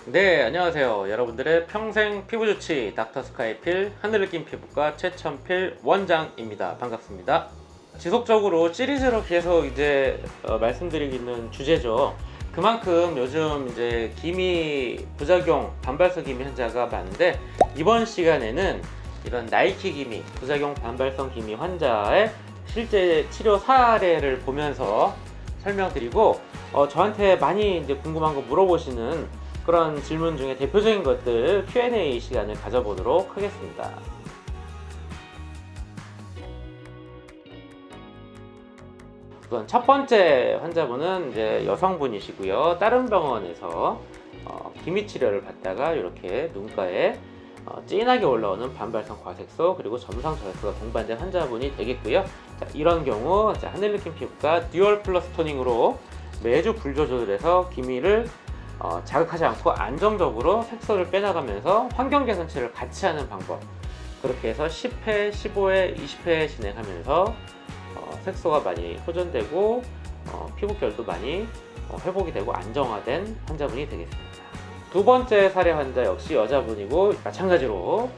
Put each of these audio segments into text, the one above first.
네, 안녕하세요. 여러분들의 평생 피부 주치 닥터 스카이필 하늘느낌 피부과 최천필 원장입니다. 반갑습니다. 지속적으로 시리즈로 계속 말씀드리고 있는 주제죠. 그만큼 요즘 기미 부작용, 반발성 기미 환자가 많은데, 이번 시간에는 이런 나이키 기미, 부작용 반발성 기미 환자의 실제 치료 사례를 보면서 설명드리고, 저한테 많이 궁금한 거 물어보시는 그런 질문 중에 대표적인 것들 Q&A 시간을 가져보도록 하겠습니다. 우선 첫 번째 환자분은 여성분이시고요. 다른 병원에서 기미 치료를 받다가 이렇게 눈가에 진하게 올라오는 반발성 과색소 그리고 점성 저색소가 동반된 환자분이 되겠고요. 자, 이런 경우 하늘느낌 피부과 듀얼 플러스 토닝으로 매주 불 조절해서 기미를 자극하지 않고 안정적으로 색소를 빼나가면서 환경 개선 치료를 같이 하는 방법, 그렇게 해서 10회, 15회, 20회 진행하면서 색소가 많이 호전되고 피부결도 많이 회복이 되고 안정화된 환자분이 되겠습니다. 두 번째 사례 환자 역시 여자분이고, 마찬가지로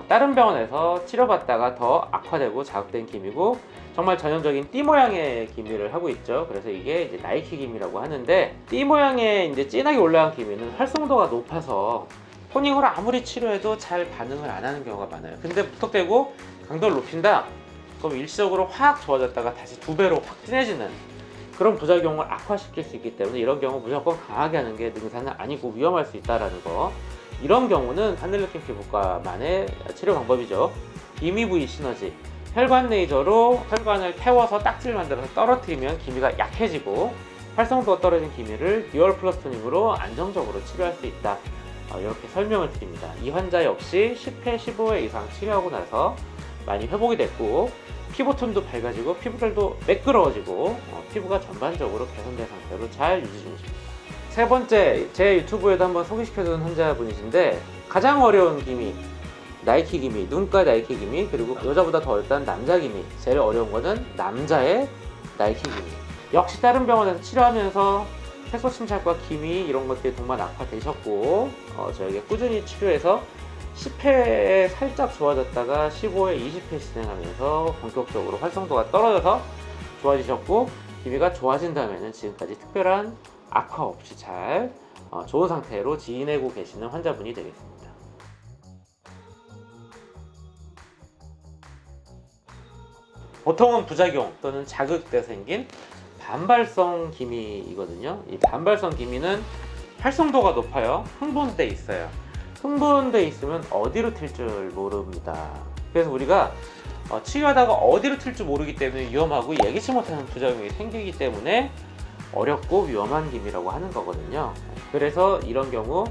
다른 병원에서 치료받다가 더 악화되고 자극된 기미고, 정말 전형적인 띠 모양의 기미를 하고 있죠. 그래서 이게 나이키 기미라고 하는데, 띠 모양의 진하게 올라간 기미는 활성도가 높아서 토닝으로 아무리 치료해도 잘 반응을 안 하는 경우가 많아요. 근데 무턱대고 강도를 높인다? 그럼 일시적으로 확 좋아졌다가 다시 두 배로 확 진해지는 그런 부작용을 악화시킬 수 있기 때문에, 이런 경우 무조건 강하게 하는 게 능사는 아니고 위험할 수 있다는 거. 이런 경우는 하늘느낌 피부과만의 치료 방법이죠. 기미 부위 시너지, 혈관 레이저로 혈관을 태워서 딱지를 만들어서 떨어뜨리면 기미가 약해지고, 활성도가 떨어진 기미를 듀얼 플러스 토닝으로 안정적으로 치료할 수 있다, 이렇게 설명을 드립니다. 이 환자 역시 10회, 15회 이상 치료하고 나서 많이 회복이 됐고, 피부톤도 밝아지고 피부결도 매끄러워지고 피부가 전반적으로 개선된 상태로 잘 유지 중이십니다. 세 번째, 제 유튜브에도 한번 소개시켜준 환자분이신데, 가장 어려운 기미, 나이키 기미, 눈가 나이키 기미, 그리고 여자보다 더 어렵다는 남자 기미. 제일 어려운 거는 남자의 나이키 기미. 역시 다른 병원에서 치료하면서 색소 침착과 기미 이런 것들이 정말 악화되셨고, 저에게 꾸준히 치료해서 10회에 살짝 좋아졌다가 15회, 20회 진행하면서 본격적으로 활성도가 떨어져서 좋아지셨고, 기미가 좋아진 다음에는 지금까지 특별한 악화 없이 잘 좋은 상태로 지내고 계시는 환자분이 되겠습니다. 보통은 부작용 또는 자극 때 생긴 반발성 기미이거든요. 이 반발성 기미는 활성도가 높아요. 흥분돼 있어요. 흥분돼 있으면 어디로 튈 줄 모릅니다. 그래서 우리가 치유하다가 어디로 튈 줄 모르기 때문에 위험하고, 예기치 못하는 부작용이 생기기 때문에 어렵고 위험한 기미라고 하는 거거든요. 그래서 이런 경우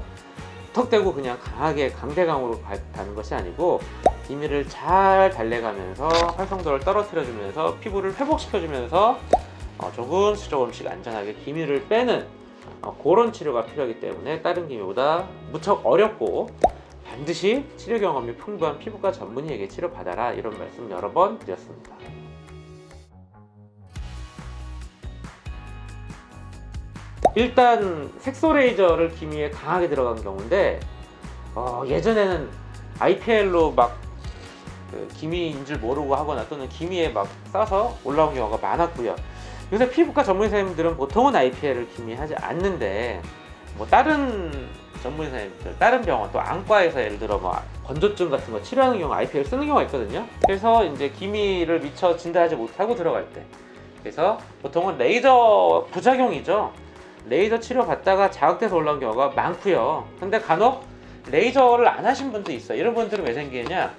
턱대고 그냥 강하게 강대강으로 가는 것이 아니고, 기미를 잘 달래가면서 활성도를 떨어뜨려주면서 피부를 회복시켜주면서 조금씩 안전하게 기미를 빼는 그런 치료가 필요하기 때문에, 다른 기미보다 무척 어렵고 반드시 치료 경험이 풍부한 피부과 전문의에게 치료받아라, 이런 말씀 여러 번 드렸습니다. 일단 색소 레이저를 기미에 강하게 들어간 경우인데, 예전에는 IPL로 기미인 줄 모르고 하거나 또는 기미에 싸서 올라온 경우가 많았고요. 요새 피부과 전문의 선생님들은 보통은 IPL을 기미하지 않는데, 다른 전문의 선생님들, 다른 병원 또 안과에서 예를 들어 건조증 같은 거 치료하는 경우 IPL 쓰는 경우가 있거든요. 그래서 기미를 미처 진단하지 못하고 들어갈 때, 그래서 보통은 레이저 부작용이죠. 레이저 치료 받다가 자극돼서 올라온 경우가 많고요. 근데 간혹 레이저를 안 하신 분도 있어요. 이런 분들은 왜 생기느냐,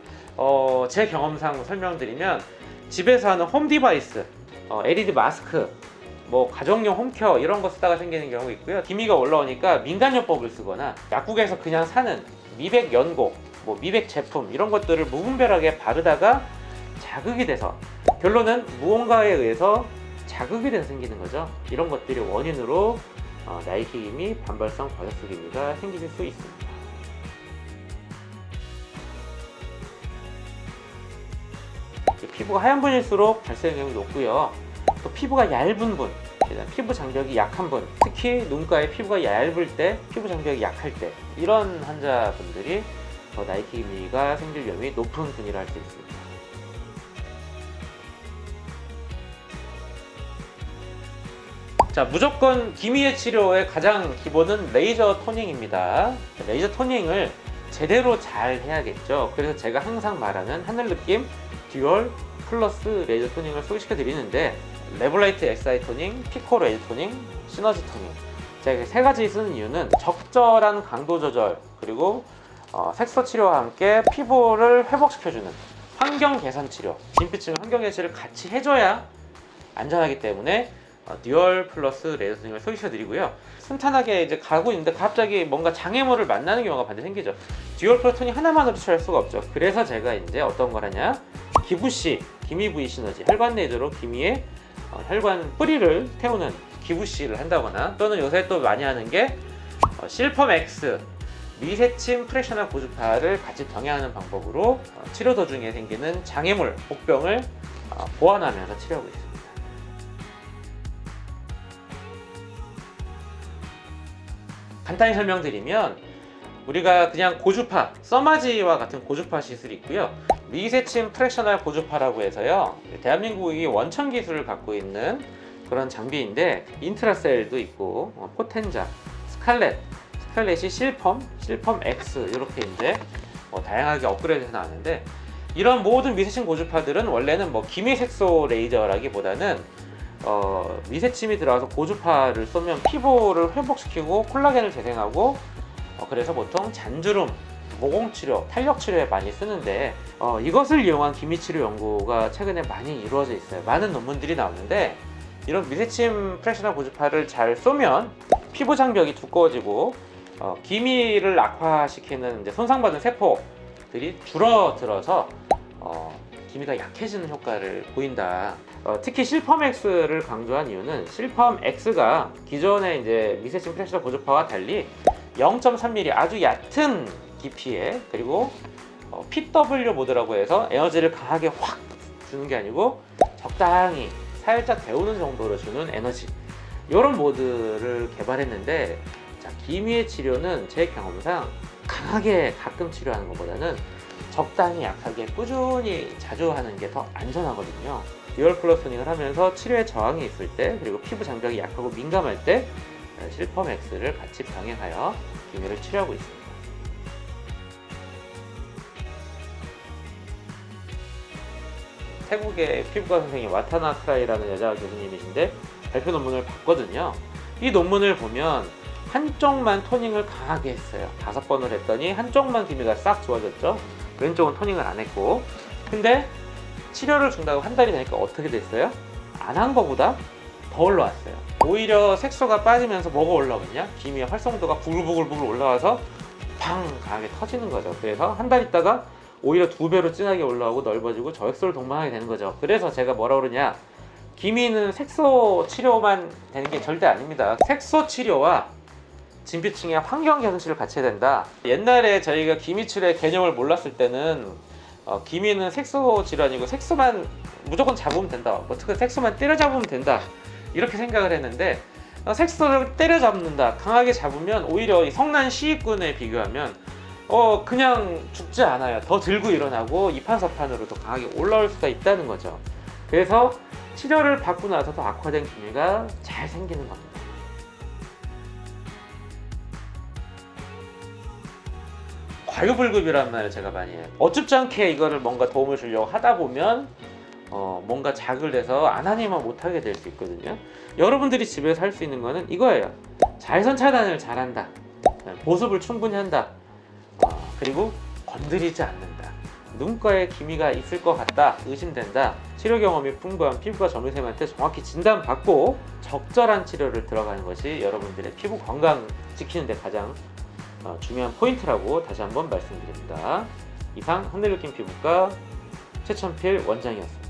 제 경험상 설명드리면, 집에서 하는 홈 디바이스, LED 마스크, 가정용 홈케어 이런 거 쓰다가 생기는 경우가 있고요. 기미가 올라오니까 민간요법을 쓰거나 약국에서 그냥 사는 미백 연고, 미백 제품 이런 것들을 무분별하게 바르다가 자극이 돼서, 결론은 무언가에 의해서 자극이 돼서 생기는 거죠. 이런 것들이 원인으로 나이키 기미, 반발성 과색소 기미가 생길 수 있습니다. 피부가 하얀 분일수록 발생의 경우가 높고요. 또 피부가 얇은 분, 일단 피부 장벽이 약한 분, 특히 눈가에 피부가 얇을 때, 피부 장벽이 약할 때, 이런 환자분들이 나이키 기미가 생길 위험이 높은 분이라 할 수 있습니다. 자, 무조건 기미의 치료의 가장 기본은 레이저 토닝입니다. 레이저 토닝을 제대로 잘 해야겠죠. 그래서 제가 항상 말하는 하늘느낌 듀얼 플러스 레이저 토닝을 소개시켜 드리는데, 레볼라이트 엑사이 토닝, 피코 레이저 토닝, 시너지 토닝, 제가 세 가지 쓰는 이유는 적절한 강도 조절, 그리고 색소 치료와 함께 피부를 회복시켜주는 환경 개선 치료, 진피층 환경 개선을 같이 해줘야 안전하기 때문에 듀얼 플러스 레이저 토닝을 소개시켜 드리고요. 순탄하게 이제 가고 있는데 갑자기 뭔가 장애물을 만나는 경우가 반드시 생기죠. 듀얼 플러스 토닝 하나만으로 치료할 수가 없죠. 그래서 제가 이제 어떤 걸 하냐, 기부시, 기미 부위 시너지, 혈관 내조로 기미의 혈관 뿌리를 태우는 기부시를 한다거나, 또는 요새 또 많이 하는 게 실펌 X, 미세침 프레셔널 고주파를 같이 병행하는 방법으로 치료 도중에 생기는 장애물, 복병을 보완하면서 치료하고 있습니다. 간단히 설명드리면, 우리가 그냥 고주파, 써마지와 같은 고주파 시술이 있고요. 미세침 프레셔널 고주파라고 해서요, 대한민국이 원천 기술을 갖고 있는 그런 장비인데, 인트라셀도 있고 포텐자, 스칼렛이 실펌 X, 이렇게 이제 다양하게 업그레이드해서 나왔는데, 이런 모든 미세침 고주파들은 원래는 기미색소 레이저라기보다는 미세침이 들어가서 고주파를 쏘면 피부를 회복시키고 콜라겐을 재생하고, 그래서 보통 잔주름, 모공치료, 탄력치료에 많이 쓰는데, 이것을 이용한 기미치료 연구가 최근에 많이 이루어져 있어요. 많은 논문들이 나오는데, 이런 미세침 프레셔널 고주파를 잘 쏘면 피부 장벽이 두꺼워지고 기미를 악화시키는 이제 손상받은 세포들이 줄어들어서 기미가 약해지는 효과를 보인다. 특히 실펌 X를 강조한 이유는, 실펌 X가 기존의 이제 미세침 프레셔널 고주파와 달리 0.3mm 아주 얕은 깊이에, 그리고 PW 모드라고 해서 에너지를 강하게 확 주는 게 아니고 적당히 살짝 데우는 정도로 주는 에너지, 이런 모드를 개발했는데, 자, 기미의 치료는 제 경험상 강하게 가끔 치료하는 것보다는 적당히 약하게 꾸준히 자주 하는 게 더 안전하거든요. 듀얼 플러스 토닝을 하면서 치료에 저항이 있을 때, 그리고 피부 장벽이 약하고 민감할 때 실펌 X를 같이 병행하여 기미를 치료하고 있습니다. 태국의 피부과 선생님 와타나 크라이라는 여자 교수님이신데 발표 논문을 봤거든요. 이 논문을 보면 한쪽만 토닝을 강하게 했어요. 5번을 했더니 한쪽만 기미가 싹 좋아졌죠. 왼쪽은 토닝을 안 했고. 근데 치료를 준다고 한 달이 되니까 어떻게 됐어요? 안 한 거보다 더 올라왔어요. 오히려 색소가 빠지면서 뭐가 올라오냐? 기미의 활성도가 부글부글 올라와서 팡 강하게 터지는 거죠. 그래서 한 달 있다가 오히려 2배로 진하게 올라오고 넓어지고 저액소를 동반하게 되는 거죠. 그래서 제가 뭐라 그러냐, 기미는 색소 치료만 되는 게 절대 아닙니다. 색소 치료와 진피층의 환경 개선 치료를 같이 해야 된다. 옛날에 저희가 기미 치료의 개념을 몰랐을 때는 기미는 색소 질환이고 색소만 무조건 잡으면 된다, 어떻게 색소만 때려잡으면 된다, 이렇게 생각을 했는데, 색소를 때려잡는다, 강하게 잡으면 오히려 성난 시위꾼에 비교하면 그냥 죽지 않아요. 더 들고 일어나고 이판서판으로 더 강하게 올라올 수가 있다는 거죠. 그래서 치료를 받고 나서 더 악화된 기미가 잘 생기는 겁니다. 과유불급이란 말을 제가 많이 해요. 어줍지 않게 이거를 뭔가 도움을 주려고 하다 보면 뭔가 자극을 내서 안 하니만 못하게 될 수 있거든요. 여러분들이 집에서 할 수 있는 거는 이거예요. 자외선 차단을 잘한다, 보습을 충분히 한다, 그리고 건드리지 않는다. 눈가에 기미가 있을 것 같다, 의심된다, 치료 경험이 풍부한 피부과 전문의한테 정확히 진단받고 적절한 치료를 들어가는 것이 여러분들의 피부 건강 지키는 데 가장 중요한 포인트라고 다시 한번 말씀드립니다. 이상 하늘느낌 피부과 최천필 원장이었습니다.